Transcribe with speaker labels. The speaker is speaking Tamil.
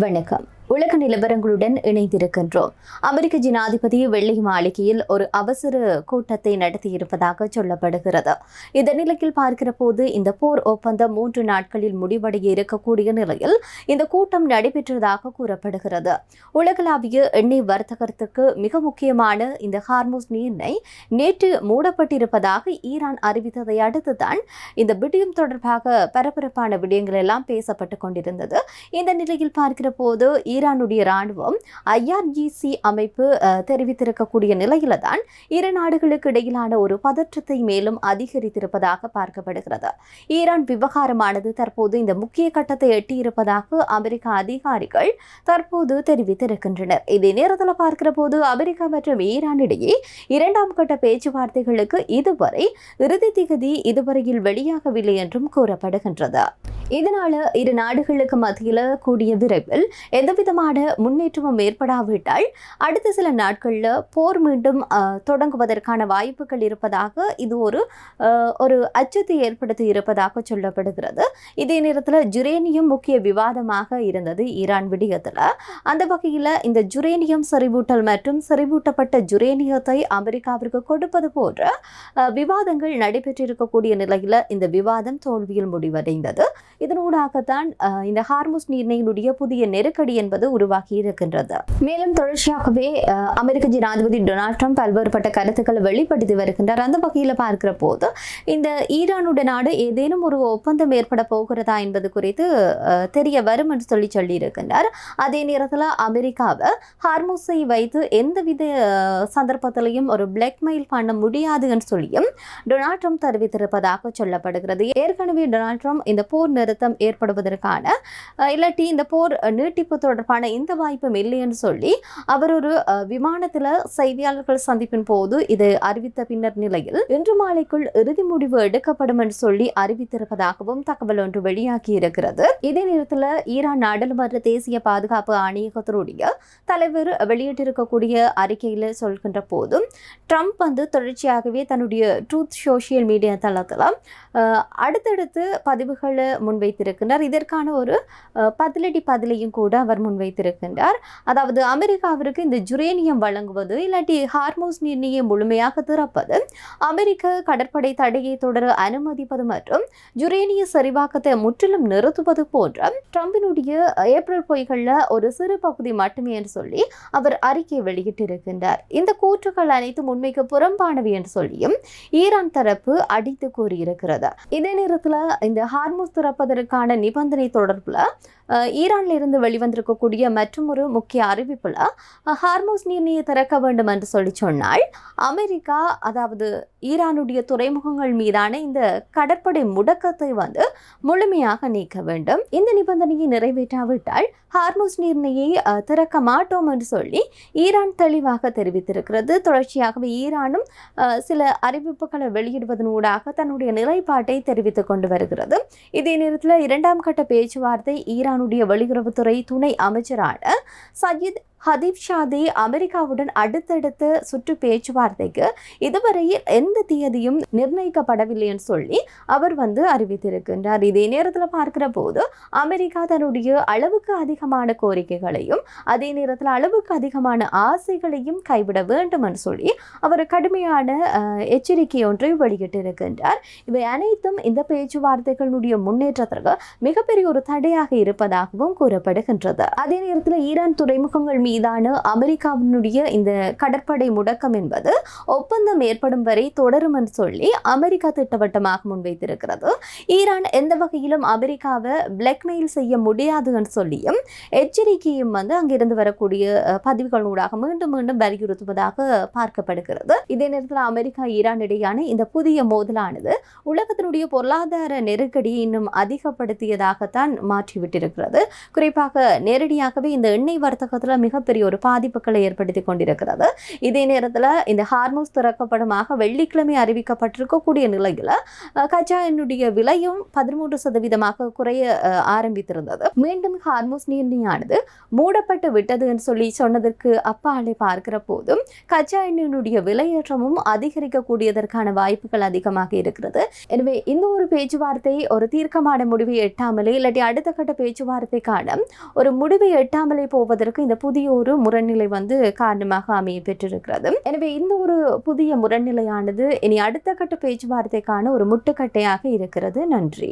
Speaker 1: வணக்கம். உலக நிலவரங்களுடன் இணைந்திருக்கின்றோம். அமெரிக்க ஜனாதிபதி வெள்ளை மாளிகையில் ஒரு அவசர கூட்டத்தை நடத்தியிருப்பதாக சொல்லப்படுகிறது. இந்த நிலையில் பார்க்கிற போது இந்த போர் ஒப்பந்தம் 3 நாட்களில் முடிவடைய இருக்கக்கூடிய நிலையில் இந்த கூட்டம் நடைபெற்றதாக கூறப்படுகிறது. உலகளாவிய எண்ணெய் வர்த்தகத்திற்கு மிக முக்கியமான இந்த ஹார்முஸ் நீரிணை நேற்று மூடப்பட்டிருப்பதாக ஈரான் அறிவித்ததை அடுத்துதான் இந்த விடயம் தொடர்பாக பரபரப்பான விடயங்கள் எல்லாம் பேசப்பட்டுக் கொண்டிருந்தது. இந்த நிலையில் பார்க்கிற போது ஈரானுடைய ராணுவம் IRGC அமைப்பு தெரிவித்திருக்கக்கூடிய நிலையில தான் இரு நாடுகளுக்கு இடையிலான ஒரு பதற்றத்தை மேலும் அதிகரித்திருப்பதாக பார்க்கப்படுகிறது. ஈரான் விவகாரமானது தற்போது இந்த முக்கிய கட்டத்தை எட்டியிருப்பதாக அமெரிக்க அதிகாரிகள் தற்போது தெரிவித்திருக்கின்றனர். இதே நேரத்தில் பார்க்கிற போது அமெரிக்கா மற்றும் ஈரான் இடையே 2ஆம் கட்ட பேச்சுவார்த்தைகளுக்கு இதுவரை இறுதி திகதி இதுவரையில் வெளியாகவில்லை என்றும் கூறப்படுகின்றது. இதனால இரு நாடுகளுக்கு மத்தியில் கூடிய விரைவில் எந்தவிதமான முன்னேற்றமும் ஏற்படாவிட்டால் அடுத்த சில நாட்களில் போர் மீண்டும் தொடங்குவதற்கான வாய்ப்புகள் இருப்பதாக இது ஒரு அச்சத்தை ஏற்படுத்தி இருப்பதாக சொல்லப்படுகிறது. இதே நேரத்தில் ஜுரேனியம் முக்கிய விவாதமாக இருந்தது ஈரான் விடயத்தில். அந்த வகையில் இந்த ஜுரேனியம் செறிவூட்டல் மற்றும் செறிவூட்டப்பட்ட ஜுரேனியத்தை அமெரிக்காவிற்கு கொடுப்பது போன்ற விவாதங்கள் நடைபெற்றிருக்கக்கூடிய நிலையில் இந்த விவாதம் தோல்வியில் முடிவடைந்தது. இதனூடாகத்தான் இந்த ஹார்முஸ் நீரிணையினுடைய புதிய நெருக்கடி என்பது உருவாகி இருக்கின்றது. மேலும் தொடர்ச்சியாகவே அமெரிக்க ஜனாதிபதி டொனால்ட் ட்ரம்ப் பல்வேறுபட்ட கருத்துக்களை வெளிப்படுத்தி வருகின்றார். அந்த வகையில் பார்க்கிற போது இந்த ஈரானுடனான ஏதேனும் ஒரு ஒப்பந்தம் ஏற்பட போகிறதா என்பது குறித்து தெரிய வரும் என்று சொல்லி இருக்கின்றார். அதே நேரத்தில் அமெரிக்காவை ஹார்முஸை வைத்து எந்தவித சந்தர்ப்பத்திலையும் ஒரு பிளாக்மெயில் பண்ண முடியாது என்று சொல்லியும் டொனால்ட் ட்ரம்ப் தெரிவித்திருப்பதாக சொல்லப்படுகிறது. ஏற்கனவே டொனால்ட் ட்ரம்ப் இந்த போர் நிறுத்தம் ஏற்படுவதற்கான இல்லாட்டி இந்த போர் நீட்டிப்பு தொடர்பான இந்த வாய்ப்பும் இல்லை என்று சொல்லி அவர் ஒரு விமானத்தில் செய்தியாளர்கள் சந்திப்பின் போது இதை அறிவித்த பின்னர் நிலையில் இன்று மாலைக்குள் இறுதி முடிவு எடுக்கப்படும் என்று சொல்லி அறிவித்திருப்பதாகவும் தகவல் ஒன்று வெளியாகி இருக்கிறது. இதே நேரத்தில் ஈரான் நாடாளுமன்ற தேசிய பாதுகாப்பு ஆணையகத்தினுடைய தலைவர் வெளியிட்டிருக்கக்கூடிய அறிக்கையில் சொல்கின்ற போதும் ட்ரம்ப் தொடர்ச்சியாகவே தன்னுடைய ட்ரூத் சோசியல் மீடியா தளத்தில் அடுத்தடுத்து பதிவுகளை முன்வைத்திருக்கின்றார். இதற்கான ஒரு பதிலையும் கூட அவர் முன்வைத்திருக்கின்றார். அதாவது அமெரிக்காவிற்கு இந்த ஜுரேனியம் வழங்குவது இல்லாட்டி ஹார்முஸ் நீரிணையை முழுமையாக திறப்பது, அமெரிக்க கடற்படை தடையை தொடர அனுமதிப்பது மற்றும் ஜுரேனிய சரிவாக்கத்தை முற்றிலும் நிறுத்துவது போன்ற ட்ரம்பினுடைய ஏப்ரல் பொய்களில் ஒரு சிறு பகுதி மட்டுமே என்று சொல்லி அவர் அறிக்கை வெளியிட்டிருக்கின்றார். இந்த கூற்றுக்கள் அனைத்தும் உண்மைக்கு புறம்பானவை என்று சொல்லியும் ஈரான் தரப்பு அடித்து கூறியிருக்கிறது. இதே நேரத்தில் இந்த ஹார்முஸ் திறப்பதற்கான நிபந்தனை தொடர்பில் ஈரானில் இருந்து வெளிவந்திருக்கக்கூடிய மற்றும் ஒரு முக்கிய அறிவிப்பில் ஹார்முஸ் நீரிணையை திறக்க வேண்டும் என்று சொன்னால் அமெரிக்கா அதாவது ஈரானுடைய துறைமுகங்கள் மீதான இந்த கடற்படை முடக்கத்தை முழுமையாக நீக்க வேண்டும். இந்த நிபந்தனையை நிறைவேற்றாவிட்டால் ஹார்முஸ் நீரிணையை திறக்க மாட்டோம் என்று சொல்லி ஈரான் தெளிவாக தெரிவித்திருக்கிறது. தொடர்ச்சியாகவே ஈரானும் சில அறிவிப்புகளை வெளியிடுவதனூடாக தன்னுடைய நிலைப்பாட்டை தெரிவித்துக் கொண்டு வருகிறது. இதே நேரத்தில் 2ஆம் கட்ட பேச்சுவார்த்தை ஈரானுடைய வெளியுறவுத்துறை துணை அமைச்சரான சயீத் ஹதீப்ஷாதே அமெரிக்காவுடன் அடுத்தடுத்த சுற்று பேச்சுவார்த்தைக்கு இதுவரையில் எந்த தேதியும் நிர்ணயிக்கப்படவில்லை என்று சொல்லி அவர் அறிவித்திருக்கின்றார். இதே நேரத்தில் பார்க்கிற போது அமெரிக்கா தன்னுடைய அளவுக்கு அதிகமான கோரிக்கைகளையும் அதே நேரத்தில் அளவுக்கு அதிகமான ஆசைகளையும் கைவிட வேண்டும் என்று சொல்லி அவர் கடுமையான எச்சரிக்கை ஒன்றை வெளியிட்டிருக்கின்றார். இவை அனைத்தும் இந்த பேச்சுவார்த்தைகளுடைய முன்னேற்றத்திற்கு மிகப்பெரிய ஒரு தடையாக இருப்பதாகவும் கூறப்படுகின்றது. அதே நேரத்தில் ஈரான் துறைமுகங்கள் மீதான அமெரிக்காவினுடைய இந்த கடற்படை முடக்கம் என்பது ஒப்பந்தம் ஏற்படும் வரை தொடரும் என்று சொல்லி அமெரிக்கா திட்டவட்டமாக முன்வைத்திருக்கிறது. ஈரான் எந்த வகையிலும் அமெரிக்காவை பிளாக்மெயில் செய்ய முடியாது என்று சொல்லியும் எச்சரிக்கையும் அங்கிருந்து வரக்கூடிய பதிவுகளூடாக மீண்டும் மீண்டும் வலியுறுத்துவதாக பார்க்கப்படுகிறது. இதே நேரத்தில் அமெரிக்கா ஈரான் இடையான இந்த புதிய மோதலானது உலகத்தினுடைய பொருளாதார நெருக்கடியை இன்னும் அதிகப்படுத்தியதாகத்தான் மாற்றிவிட்டிருக்கிறது. குறிப்பாக நேரடியாகவே இந்த எண்ணெய் வர்த்தகத்தில் மிக மிகப்பெரிய ஒரு பாதிப்புகளை ஏற்படுத்தி கொண்டிருக்கிறது. இதே நேரத்தில் இந்த ஹார்மோஸ் திறக்கப்படுமாக வெள்ளிக்கிழமை அறிவிக்கப்பட்டிருக்கக்கூடிய நிலையில் கச்சா எண்ணெயுடைய விலையும் 13% குறைய ஆரம்பித்திருந்தது. மீண்டும் ஹார்மோஸ் நீர்நிலையானது மூடப்பட்டு விட்டது என்று சொல்லி சொன்னதற்கு அப்பாலே பார்க்கிற போதும் கச்சா எண்ணெயினுடைய விலையேற்றமும் அதிகரிக்கக்கூடியதற்கான வாய்ப்புகள் அதிகமாக இருக்கிறது. எனவே இந்த ஒரு பேச்சுவார்த்தை ஒரு தீர்க்கமான முடிவை எட்டாமலே இல்லாட்டி அடுத்த கட்ட பேச்சுவார்த்தைக்கான ஒரு முடிவை எட்டாமலே போவதற்கு இந்த புதிய ஒரு முரண்நிலை காரணமாக அமைய பெற்றிருக்கிறது. எனவே இந்த ஒரு புதிய முரண்நிலையானது இனி அடுத்த கட்ட பேச்சுவார்த்தைக்கான ஒரு முட்டுக்கட்டையாக இருக்கிறது. நன்றி.